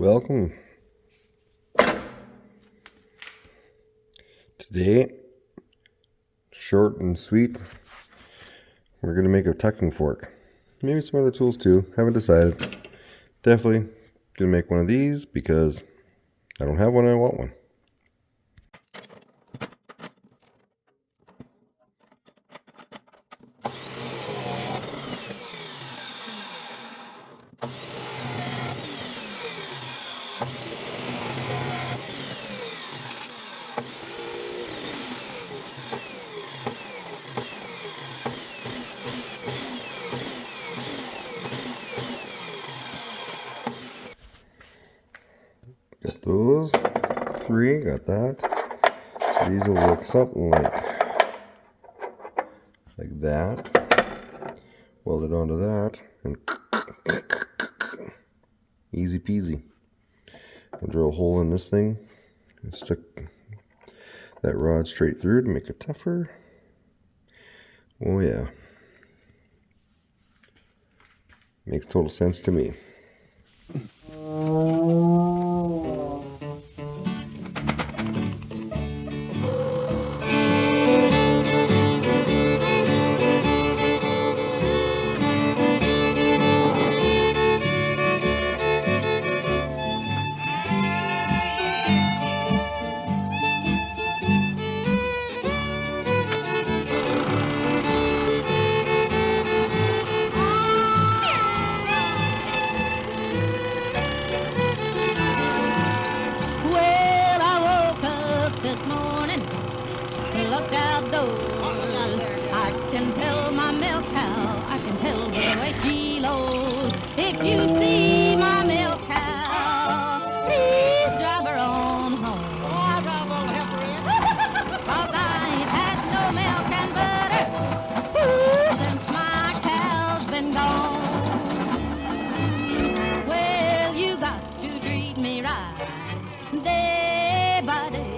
welcome. Today, short and sweet, we're going to make a tucking fork. Maybe some other tools too, haven't decided. Definitely going to make one of these because I don't have one and I want one. Got those 3, got that. So these will look something like that. Weld it onto that, and easy peasy. I'll drill a hole in this thing and stick that rod straight through to make it tougher. Oh yeah. Makes total sense to me. This morning, looked outdoors. I can tell my milk cow, I can tell by the way she lows. If you see my milk cow, please drive her on home. Oh, I'll drive on, help her in. 'Cause I ain't had no milk and butter since my cow's been gone. Well, you got to treat me right, day by day.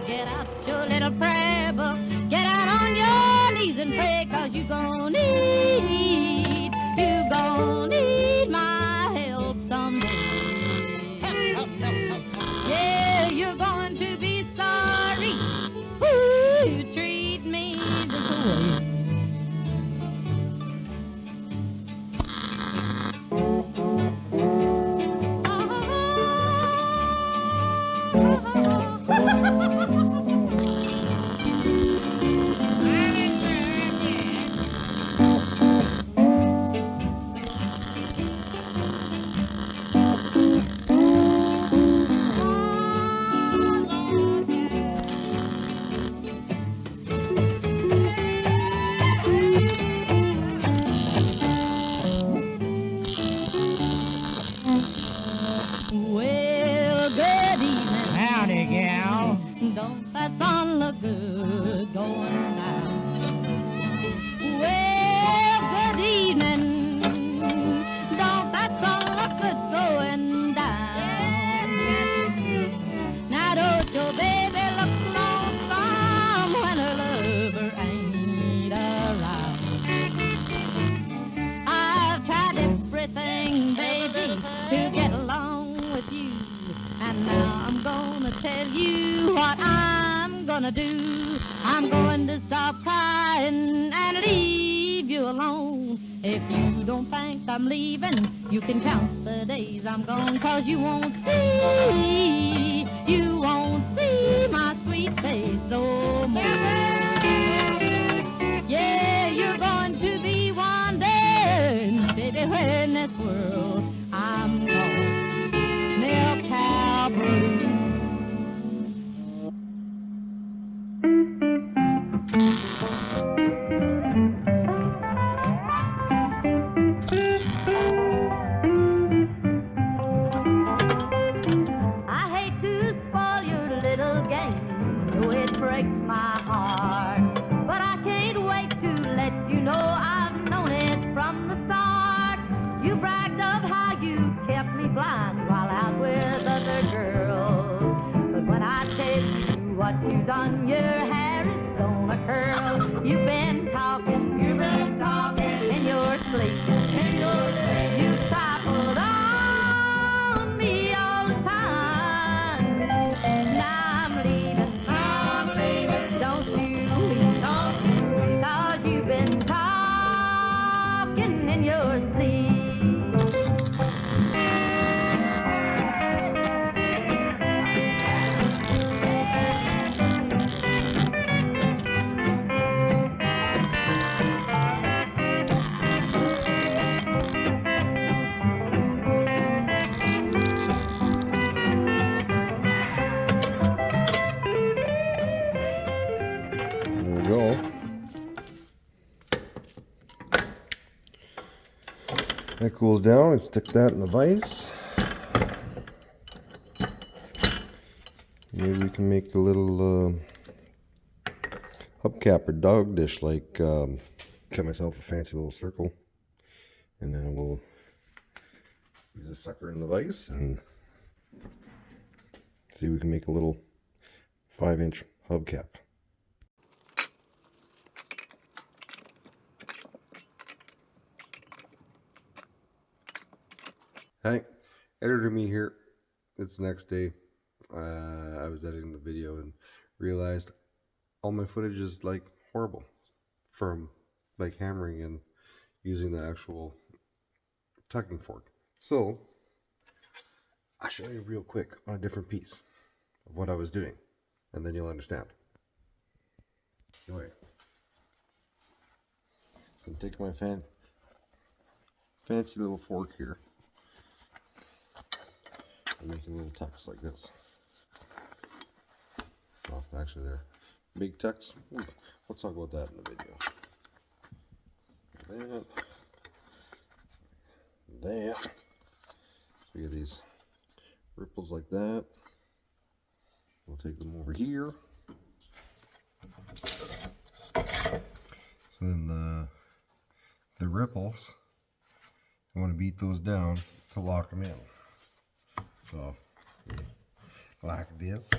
Get out your little prayer book, get out on your knees and pray, 'cause you gon' need my help someday. Yeah, you're going to be sorry you treat me this way. Well, good evening. Howdy, gal. Don't that sun look good going down? Well, good evening. Don't that sun look good going down? Now don't your baby look lonesome when her lover ain't around? I've tried everything, baby, to get along with you, and now I'm gonna tell you what I'm gonna do. I'm going to stop crying and leave you alone. If you don't think I'm leaving, you can count the days I'm gone, 'cause you won't see my sweet face no more. Yeah, you're going to be wondering, baby, where in this world I'm gone. Milk cow blue. I hate to spoil your little game, though it breaks my heart. But I can't wait to let you know I've known it from the start. You bragged of how you kept me blind while out with other girls. But when I tell you what you've done, your hair is gonna curl. You've been talking in your sleep. You toppled on me all it cools down, and stick that in the vise. Maybe we can make a little hubcap or Dogdish, like cut myself a fancy little circle, and then we'll use a sucker in the vise and see if we can make a little 5-inch hubcap. Hi, editor me here. It's the next day. I was editing the video and realized all my footage is like horrible from like hammering and using the actual tucking fork. So I'll show you real quick on a different piece of what I was doing, and then you'll understand. Anyway, I'm taking my fancy little fork here and making little tucks like this. Oh, actually they're big tucks. We'll talk about that in the video. That. So you get these ripples like that. We'll take them over here. So then the ripples, I want to beat those down to lock them in. So like this.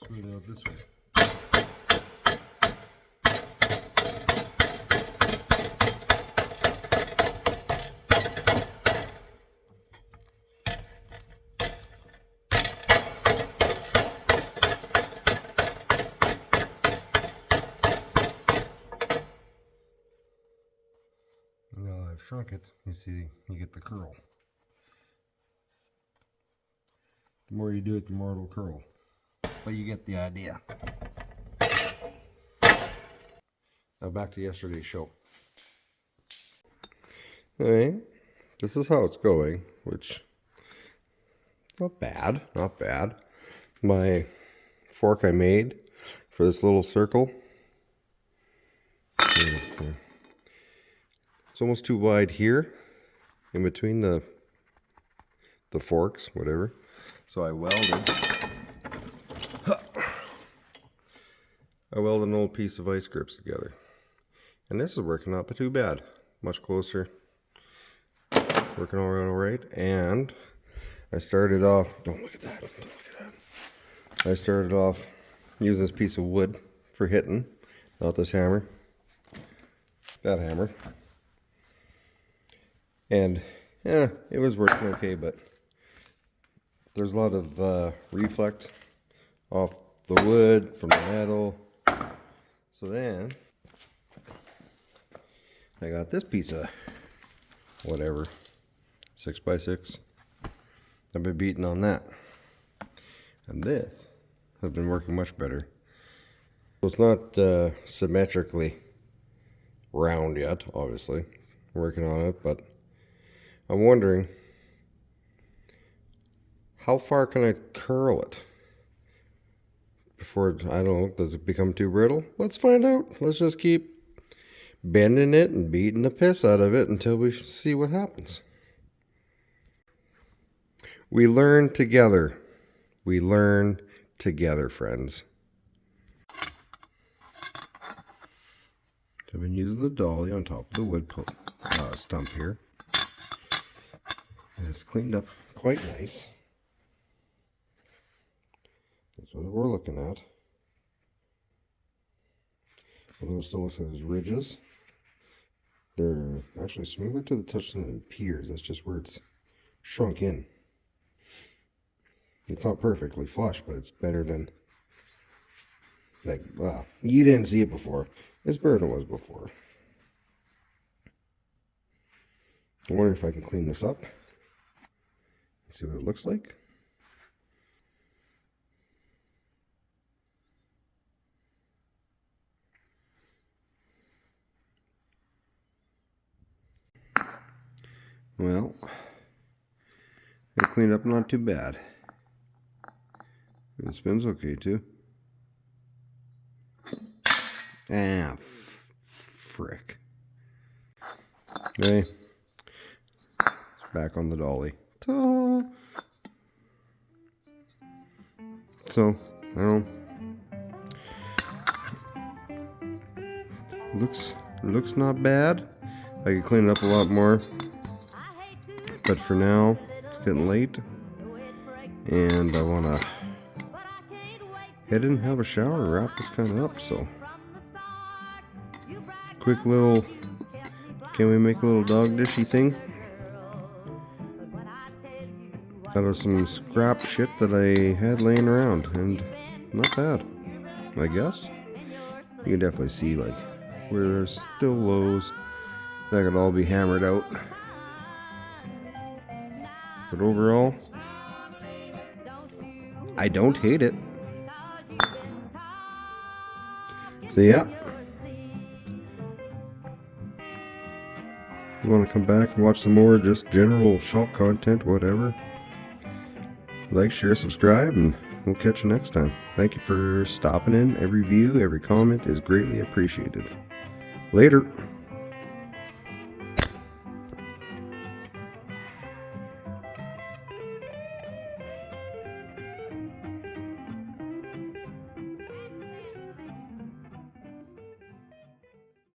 Smooth it out this way. Now I've shrunk it, you see, you get the curl. The more you do it, the more it'll curl. But you get the idea. Now back to yesterday's show. Alright, this is how it's going, which not bad, not bad. My fork I made for this little circle, it's almost too wide here in between the forks, whatever. So I welded an old piece of vice grips together. And this is working out too bad. Much closer. Working all right. And I started off, don't look at that, don't look at that. I started off using this piece of wood for hitting, not this hammer. That hammer. And yeah, it was working okay, but there's a lot of reflect off the wood from the metal. So then I got this piece of whatever, 6x6. I've been beating on that, and this has been working much better. So it's not symmetrically round yet, obviously. I'm working on it, but I'm wondering, how far can I curl it before, I don't know, does it become too brittle? Let's find out. Let's just keep bending it and beating the piss out of it until we see what happens. We learn together. We learn together, friends. I've been using the dolly on top of the wood stump here. And it's cleaned up quite nice. That's what we're looking at. Although it still looks like there's ridges. They're actually smoother to the touch than it appears. That's just where it's shrunk in. It's not perfectly flush, but it's better than, like, well, you didn't see it before. It's better than it was before. I wonder if I can clean this up. See what it looks like. Well, I cleaned up not too bad. It spins okay too. Ah, frick. Okay, it's back on the dolly. Ta! So, I don't know. Looks not bad. I could clean it up a lot more. But for now, it's getting late. And I want to head in and have a shower and wrap this kind of up. So, quick little, can we make a little Dogdishy thing? Out of some scrap shit that I had laying around, and not bad, I guess. You can definitely see like where there's still lows that could all be hammered out, but overall I don't hate it. So yeah, you want to come back and watch some more just general shop content, whatever, like, share, subscribe, and we'll catch you next time. Thank you for stopping in. Every view, every comment is greatly appreciated. Later.